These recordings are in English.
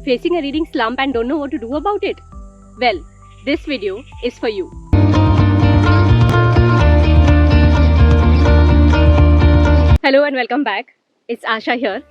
facing a reading slump and don't know what to do about it? Well, this video is for you. Hello and welcome back. It's Asha here.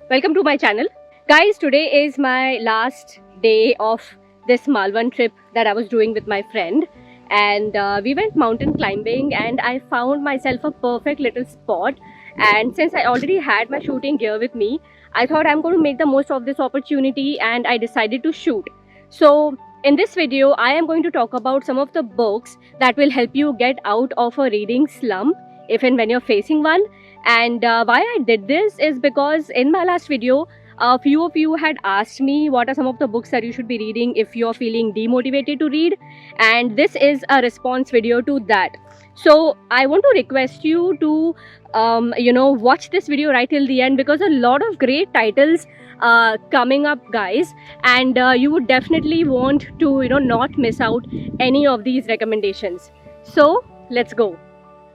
Welcome to my channel. Guys, today is my last day of this Malvan trip that I was doing with my friend. And we went mountain climbing and I found myself a perfect little spot. And since I already had my shooting gear with me, I thought I'm going to make the most of this opportunity and I decided to shoot. So in this video, I am going to talk about some of the books that will help you get out of a reading slump if and when you're facing one. And why I did this is because in my last video, a few of you had asked me what are some of the books that you should be reading if you're feeling demotivated to read, and this is a response video to that. So I want to request you to watch this video right till the end, because a lot of great titles coming up, guys, and you would definitely want to not miss out any of these recommendations. So let's go.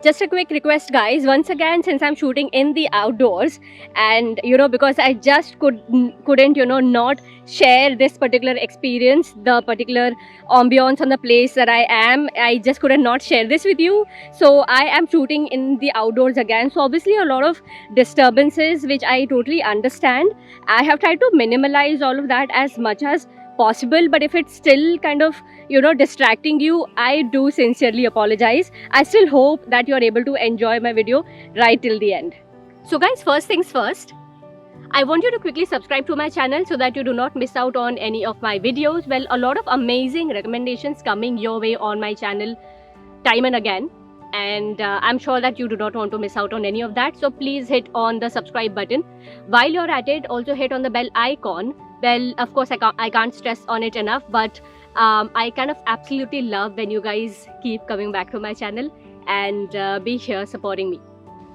Just a quick request, guys, once again, since I'm shooting in the outdoors and because I just couldn't not share this particular experience, the particular ambience on the place that I just couldn't not share this with you. So I am shooting in the outdoors again, so obviously a lot of disturbances, which I totally understand. I have tried to minimalize all of that as much as possible, but if it's still kind of distracting you, I do sincerely apologize. I still hope that you're able to enjoy my video right till the end. So guys, first things first, I want you to quickly subscribe to my channel so that you do not miss out on any of my videos. Well, a lot of amazing recommendations coming your way on my channel time and again, and I'm sure that you do not want to miss out on any of that. So please hit on the subscribe button. While you're at it, also hit on the bell icon. Well, of course, I can't stress on it enough, but I kind of absolutely love when you guys keep coming back to my channel and be here supporting me.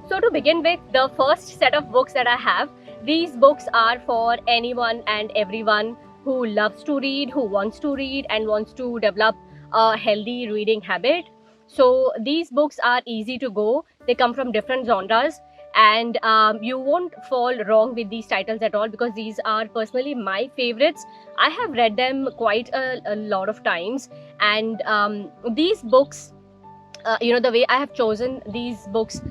So to begin with, the first set of books that I have, these books are for anyone and everyone who loves to read, who wants to read and wants to develop a healthy reading habit. So these books are easy to go. They come from different genres, and you won't fall wrong with these titles at all, because these are personally my favorites. I have read them quite a lot of times, and these books, the way I have chosen these books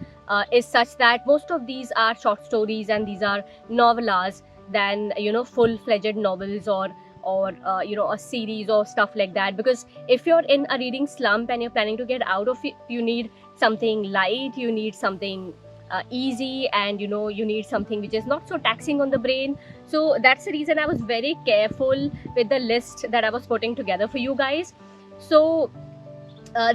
is such that most of these are short stories and these are novellas than full-fledged novels or a series or stuff like that. Because if you're in a reading slump and you're planning to get out of it, you need something light, you need something easy, and you need something which is not so taxing on the brain. So that's the reason I was very careful with the list that I was putting together for you guys. So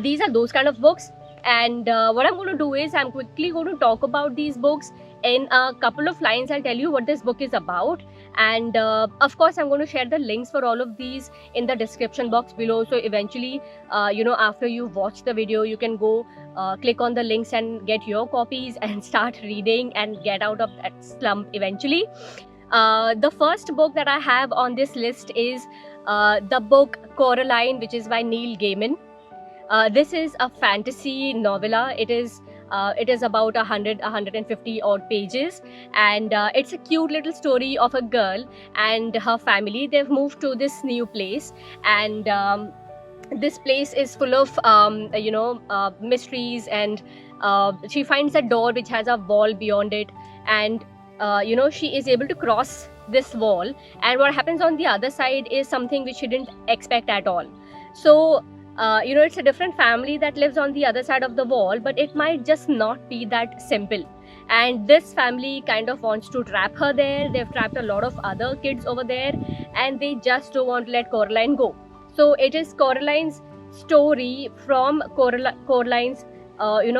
these are those kind of books, and what I'm going to do is I'm quickly going to talk about these books in a couple of lines. I'll tell you what this book is about, and of course I'm going to share the links for all of these in the description box below. So eventually after you watch the video, you can go click on the links and get your copies and start reading and get out of that slump eventually. The first book that I have on this list is the book Coraline, which is by GAIMAN. This is a fantasy novella. It is about 150 odd pages, and it's a cute little story of a girl and her family. They've moved to this new place, and this place is full of mysteries, and she finds a door which has a wall beyond it, and she is able to cross this wall, and what happens on the other side is something which she didn't expect at all. So it's a different family that lives on the other side of the wall, but it might just not be that simple. And this family kind of wants to trap her there. They've trapped a lot of other kids over there, and they just don't want to let Coraline go. So it is Coraline's story from Coraline's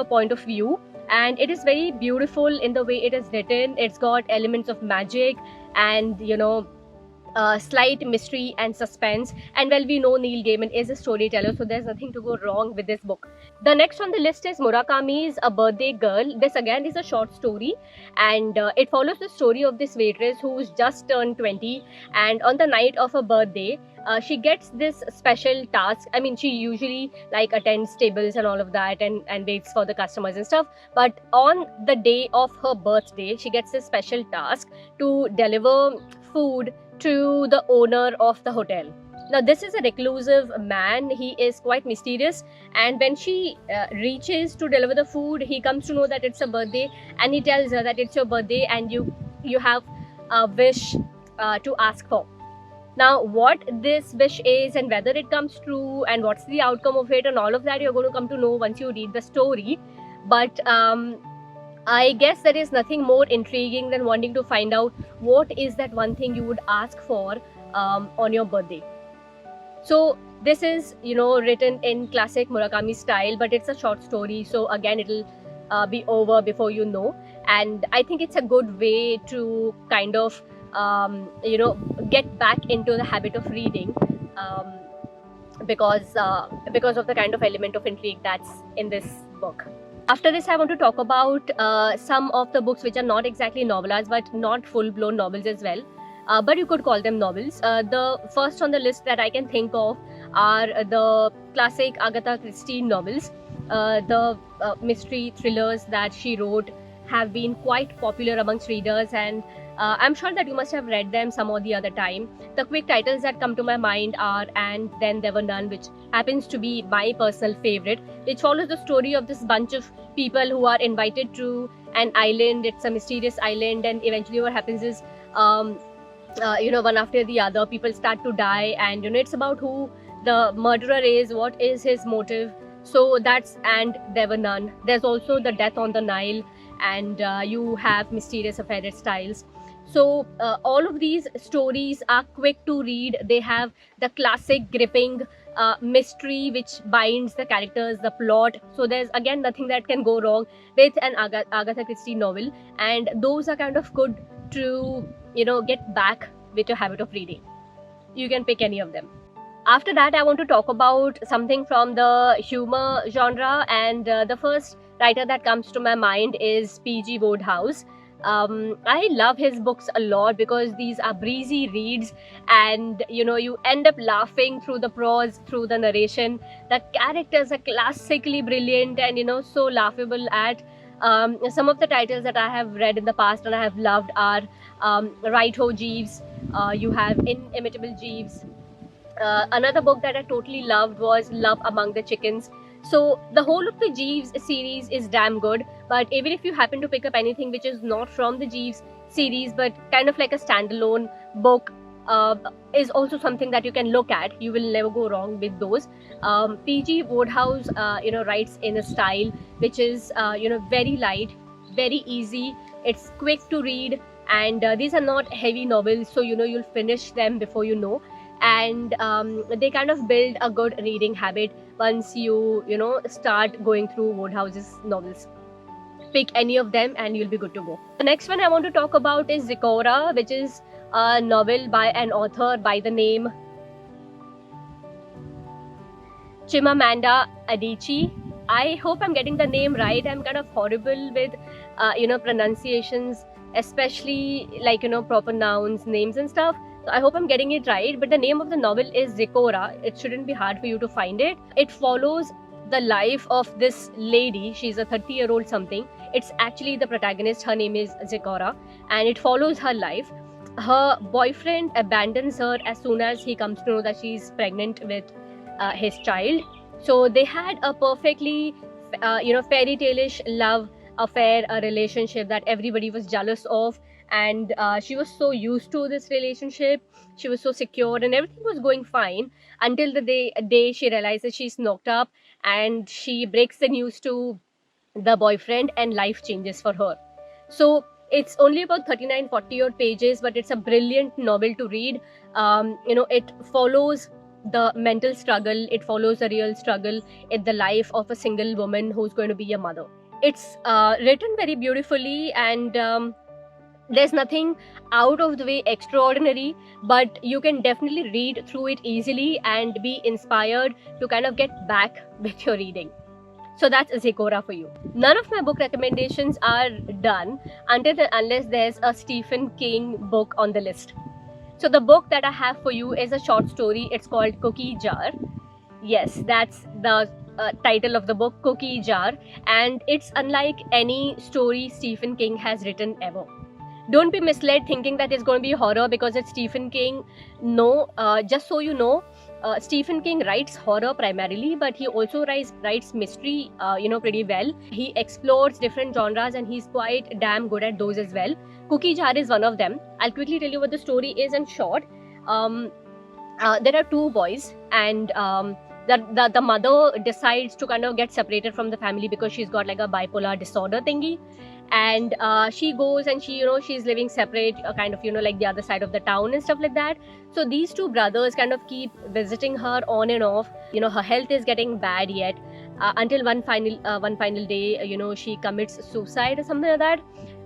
point of view, and it is very beautiful in the way it is written. It's got elements of magic and slight mystery and suspense, and well, we know GAIMAN is a storyteller, so there's nothing to go wrong with this book. The next on the list is Murakami's A Birthday Girl. This again is a short story, and it follows the story of this waitress who's just turned 20, and on the night of her birthday she gets this special task. I mean, she usually attends tables and all of that, and waits for the customers and stuff, but on the day of her birthday she gets this special task to deliver food to the owner of the hotel. Now, this is a reclusive man. He is quite mysterious, and when she reaches to deliver the food, he comes to know that it's a birthday, and he tells her that it's your birthday and you have a wish to ask for. Now, what this wish is and whether it comes true and what's the outcome of it and all of that, you're going to come to know once you read the story. But I guess there is nothing more intriguing than wanting to find out what is that one thing you would ask for on your birthday. So this is, written in classic Murakami style, but it's a short story. So again, it'll be over before you know. And I think it's a good way to kind of, get back into the habit of reading because of the kind of element of intrigue that's in this book. After this, I want to talk about some of the books which are not exactly novellas, but not full-blown novels as well. But you could call them novels. The first on the list that I can think of are the classic Agatha Christie novels. The mystery thrillers that she wrote have been quite popular amongst readers, and I'm sure that you must have read them some or the other time. The quick titles that come to my mind are And Then There Were None, which happens to be my personal favorite, which follows the story of this bunch of people who are invited to an island. It's a mysterious island, and eventually what happens is one after the other, people start to die, and it's about who the murderer is, what is his motive. So that's And There Were None. There's also The Death on the Nile, and you have Mysterious Affair Styles. So all of these stories are quick to read. They have the classic gripping mystery which binds the characters, the plot. So there's again nothing that can go wrong with an Agatha Christie novel, and those are kind of good to get back with your habit of reading. You can pick any of them. After that, I want to talk about something from the humor genre, and the first writer that comes to my mind is P.G. Wodehouse. I love his books a lot because these are breezy reads, and you end up laughing through the prose, through the narration. The characters are classically brilliant and so laughable at. Some of the titles that I have read in the past and I have loved are Right Ho Jeeves, you have Inimitable Jeeves. Another book that I totally loved was Love Among the Chickens. So the whole of the Jeeves series is damn good, but even if you happen to pick up anything which is not from the Jeeves series but kind of like a standalone book, is also something that you can look at. You will never go wrong with those. P.G. Wodehouse writes in a style which is very light, very easy. It's quick to read, and these are not heavy novels, so you'll finish them before you know. And they kind of build a good reading habit once you start going through Wodehouse's novels. Pick any of them and you'll be good to go. The next one I want to talk about is Zikora, which is a novel by an author by the name Chimamanda Adichie. I hope I'm getting the name right. I'm kind of horrible with pronunciations, especially like proper nouns, names and stuff. So I hope I'm getting it right, but the name of the novel is Zikora. It shouldn't be hard for you to find it. It follows the life of this lady. She's a 30-year-old something. It's actually the protagonist. Her name is Zikora, and it follows her life. Her boyfriend abandons her as soon as he comes to know that she's pregnant with his child. So they had a perfectly fairy tale-ish love affair, a relationship that everybody was jealous of. And she was so used to this relationship, she was so secure and everything was going fine until the day she realizes she's knocked up, and she breaks the news to the boyfriend and life changes for her. So it's only about 39-40 odd pages, but it's a brilliant novel to read. It follows the mental struggle, it follows the real struggle in the life of a single woman who's going to be a mother. It's written very beautifully, and there's nothing out of the way extraordinary, but you can definitely read through it easily and be inspired to kind of get back with your reading. So that's Zikora for you. None of my book recommendations are done unless there's a Stephen King book on the list. So the book that I have for you is a short story. It's called Cookie Jar. Yes, that's the title of the book, Cookie Jar, and it's unlike any story Stephen King has written ever. Don't be misled thinking that it's going to be horror because it's Stephen King. No, just so you know, Stephen King writes horror primarily, but he also writes mystery, pretty well. He explores different genres and he's quite damn good at those as well. Cookie Jar is one of them. I'll quickly tell you what the story is in short. There are two boys, and the mother decides to kind of get separated from the family because she's got like a bipolar disorder thingy, and she goes and she's living separate, kind of like the other side of the town and stuff like that. So these two brothers kind of keep visiting her on and off. Her health is getting bad yet, until one final day, she commits suicide or something like that.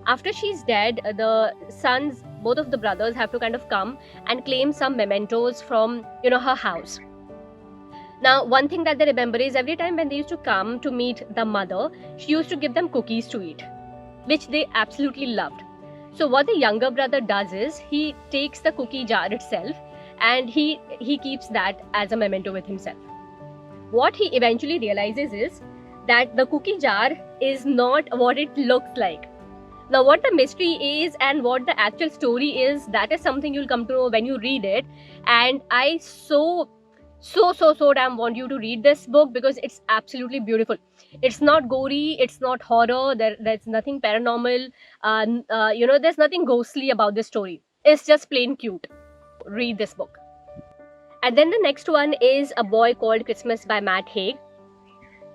After she's dead, the sons, both of the brothers, have to kind of come and claim some mementos from her house. Now, one thing that they remember is every time when they used to come to meet the mother, she used to give them cookies to eat, which they absolutely loved. So what the younger brother does is he takes the cookie jar itself and he keeps that as a memento with himself. What he eventually realizes is that the cookie jar is not what it looks like. Now, what the mystery is and what the actual story is, that is something you'll come to know when you read it. And I so damn want you to read this book because it's absolutely beautiful. It's not gory, it's not horror, there's nothing paranormal, there's nothing ghostly about this story. It's just plain cute. Read this book. And then the next one is A Boy Called Christmas by Matt Haig.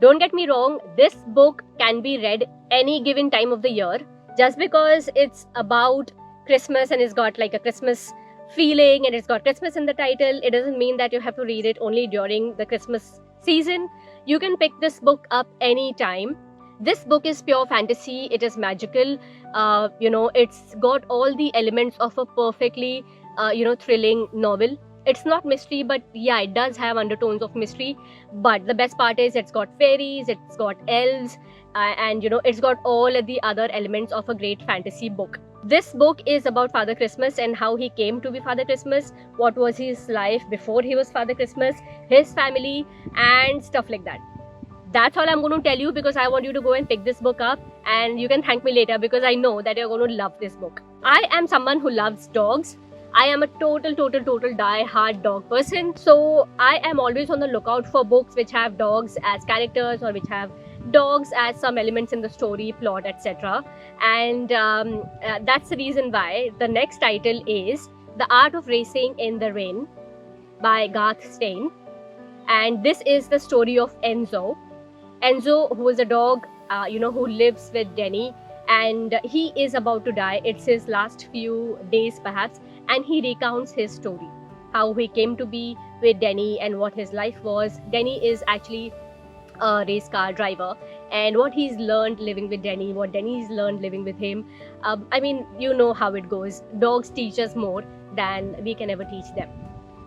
Don't get me wrong, this book can be read any given time of the year. Just because it's about Christmas and it's got like a Christmas feeling and it's got Christmas in the title, it doesn't mean that you have to read it only during the Christmas season. You can pick this book up anytime. This book is pure fantasy. It is magical. It's got all the elements of a perfectly, thrilling novel. It's not mystery, but yeah, it does have undertones of mystery. But the best part is it's got fairies, it's got elves, and it's got all of the other elements of a great fantasy book. This book is about Father Christmas and how he came to be Father Christmas, what was his life before he was Father Christmas, his family, and stuff like that. That's all I'm going to tell you because I want you to go and pick this book up and you can thank me later because I know that you're going to love this book. I am someone who loves dogs. I am a total die-hard dog person. So I am always on the lookout for books which have dogs as characters or which have dogs as some elements in the story, plot, etc. And that's the reason why the next title is The Art of Racing in the Rain by Garth Stein. And this is the story of Enzo. Enzo, who is a dog, who lives with Denny, and he is about to die. It's his last few days perhaps, and he recounts his story, how he came to be with Denny and what his life was. Denny is actually a race car driver, and what he's learned living with Denny, what Denny's learned living with him. You know how it goes. Dogs teach us more than we can ever teach them.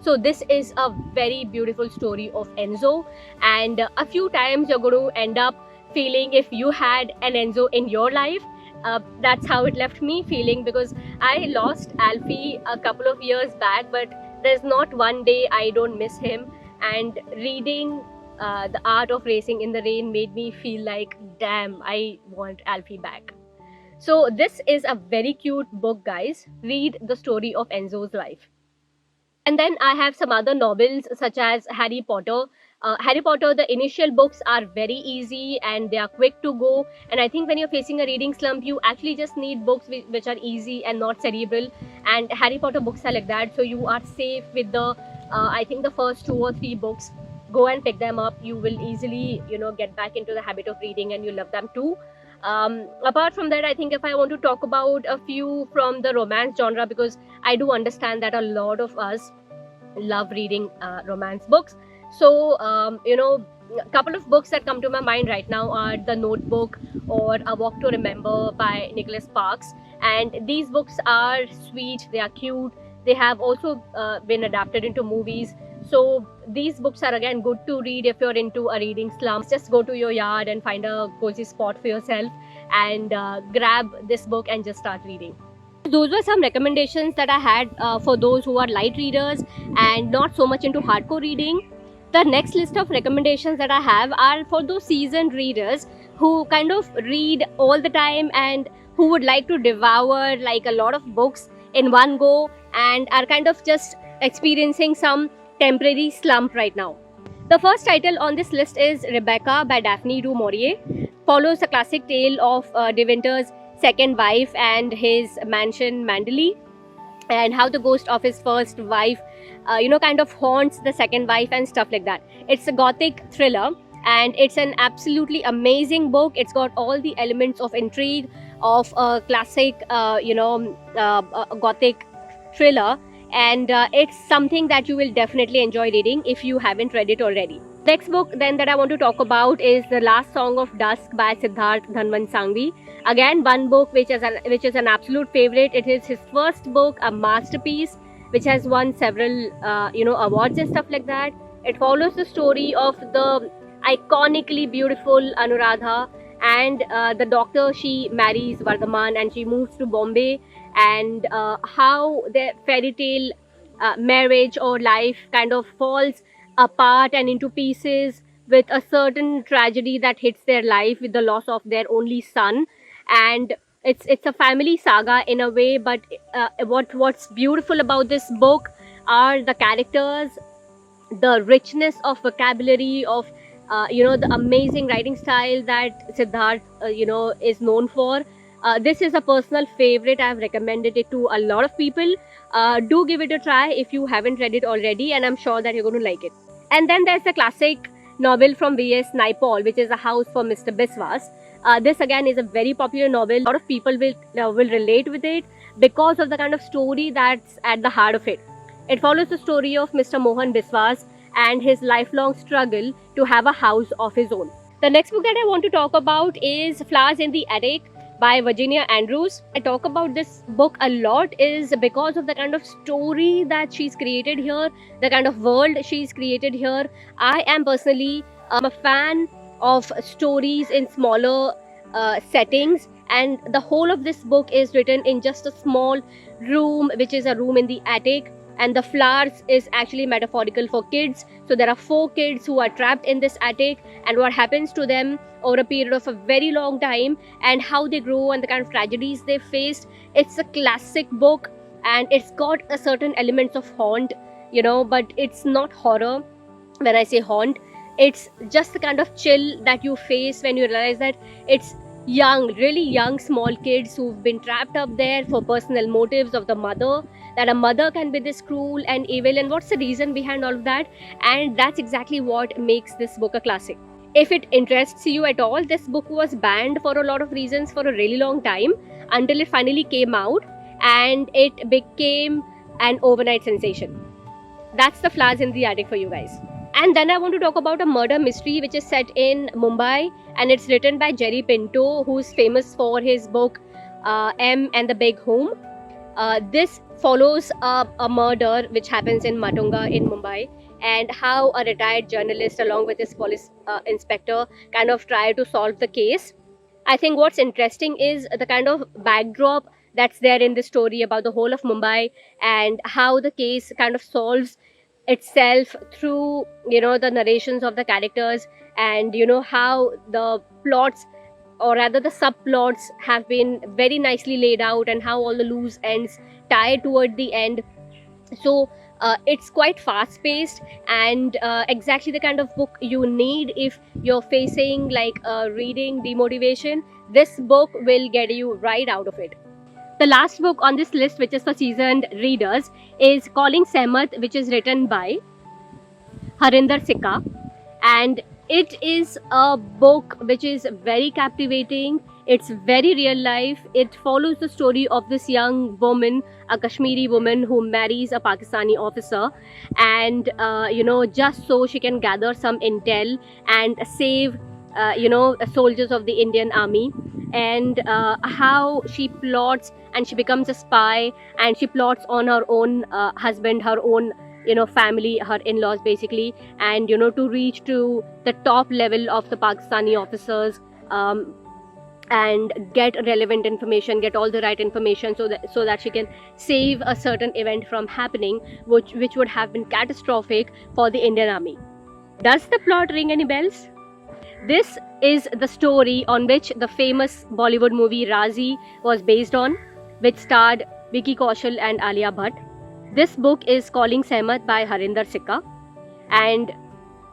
So this is a very beautiful story of Enzo, and a few times you're going to end up feeling if you had an Enzo in your life. That's how it left me feeling, because I lost Alfie a couple of years back, but there's not one day I don't miss him. And reading The Art of Racing in the Rain made me feel like, damn, I want Alfie back. So this is a very cute book, guys. Read the story of Enzo's life. And then I have some other novels such as Harry Potter. Harry Potter, the initial books are very easy and they are quick to go. And I think when you're facing a reading slump, you actually just need books which are easy and not cerebral. And Harry Potter books are like that. So you are safe with the, I think the first 2 or 3 books. Go and pick them up. You will easily, get back into the habit of reading and you love them too. Apart from that, I think if I want to talk about a few from the romance genre, because I do understand that a lot of us love reading romance books. So, a couple of books that come to my mind right now are The Notebook or A Walk to Remember by Nicholas Sparks. And these books are sweet, they are cute. They have also been adapted into movies. So these books are again good to read if you're into a reading slump. Just go to your yard and find a cozy spot for yourself and grab this book and just start reading. Those were some recommendations that I had for those who are light readers and not so much into hardcore reading. The next list of recommendations that I have are for those seasoned readers who kind of read all the time and who would like to devour like a lot of books in one go and are kind of just experiencing some temporary slump right now. The first title on this list is Rebecca by Daphne du Maurier. Follows the classic tale of De Winter's second wife and his mansion Manderley, and how the ghost of his first wife kind of haunts the second wife and stuff like that. It's a gothic thriller and it's an absolutely amazing book. It's got all the elements of intrigue of a classic gothic thriller, and it's something that you will definitely enjoy reading if you haven't read it already. Next book then that I want to talk about is The Last Song of Dusk by Siddharth Dhanwant Sangvi. Again, one book which is an absolute favorite. It is his first book, a masterpiece which has won several awards and stuff like that. It follows the story of the iconically beautiful Anuradha and the doctor she marries, Vardhaman, and she moves to Bombay, and how their fairy tale marriage or life kind of falls apart and into pieces with a certain tragedy that hits their life with the loss of their only son. And it's a family saga in a way, but what's beautiful about this book are the characters, the richness of vocabulary of the amazing writing style that Siddharth is known for. This is a personal favorite. I've recommended it to a lot of people. Do give it a try if you haven't read it already, and I'm sure that you're going to like it. And then there's the classic novel from V.S. Naipaul, which is A House for Mr. Biswas. This again is a very popular novel. A lot of people will relate with it because of the kind of story that's at the heart of it. It follows the story of Mr. Mohan Biswas and his lifelong struggle to have a house of his own. The next book that I want to talk about is Flowers in the Attic by Virginia Andrews. I talk about this book a lot is because of the kind of story that she's created here, the kind of world she's created here. I am personally a fan of stories in smaller settings, and the whole of this book is written in just a small room, which is a room in the attic. And the flowers is actually metaphorical for kids. So there are 4 kids who are trapped in this attic, and what happens to them over a period of a very long time and how they grow and the kind of tragedies they faced. It's a classic book and it's got a certain elements of haunt, but it's not horror. When I say haunt, it's just the kind of chill that you face when you realize that it's young, really young, small kids who've been trapped up there for personal motives of the mother, that a mother can be this cruel and evil, and what's the reason behind all of that. And that's exactly what makes this book a classic. If it interests you at all, this book was banned for a lot of reasons for a really long time until it finally came out and it became an overnight sensation. That's the Flowers in the Attic for you guys. And then I want to talk about a murder mystery which is set in Mumbai, and it's written by Jerry Pinto, who's famous for his book M and the Big Home. This follows a murder which happens in Matunga in Mumbai, and how a retired journalist along with his police inspector kind of try to solve the case. I think what's interesting is the kind of backdrop that's there in the story about the whole of Mumbai and how the case kind of solves itself through the narrations of the characters, and how the plots, or rather the subplots, have been very nicely laid out, and how all the loose ends tie toward the end. So it's quite fast paced and exactly the kind of book you need if you're facing like reading demotivation. This book will get you right out of it. The last book on this list, which is for seasoned readers, is Calling Sehmat, which is written by Harinder Sikka, and it is a book which is very captivating. It's very real life. It follows the story of this young woman, a Kashmiri woman who marries a Pakistani officer, and just so she can gather some intel and save soldiers of the Indian army, and how she plots and she becomes a spy, and she plots on her own husband, her own family, her in-laws basically, and to reach to the top level of the Pakistani officers and get relevant information, get all the right information, so that she can save a certain event from happening, which would have been catastrophic for the Indian army. Does the plot ring any bells? This is the story on which the famous Bollywood movie Razi was based on, which starred Vicky Kaushal and Alia Bhatt. This book is Calling Sehmat by Harinder Sikka, and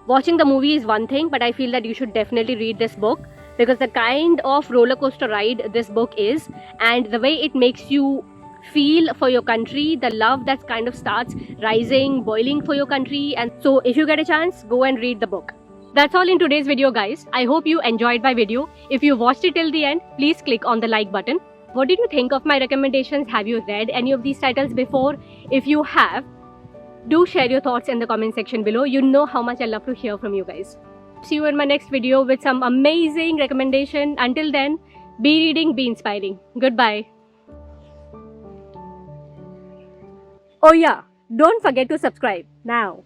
watching the movie is one thing, but I feel that you should definitely read this book because the kind of roller coaster ride this book is, and the way it makes you feel for your country, the love that kind of starts rising, boiling for your country. And so if you get a chance, go and read the book. That's all in today's video, guys. I hope you enjoyed my video. If you watched it till the end, please click on the like button. What did you think of my recommendations? Have you read any of these titles before? If you have, do share your thoughts in the comment section below. You know how much I love to hear from you guys. See you in my next video with some amazing recommendation. Until then, be reading, be inspiring. Goodbye. Oh yeah, don't forget to subscribe now.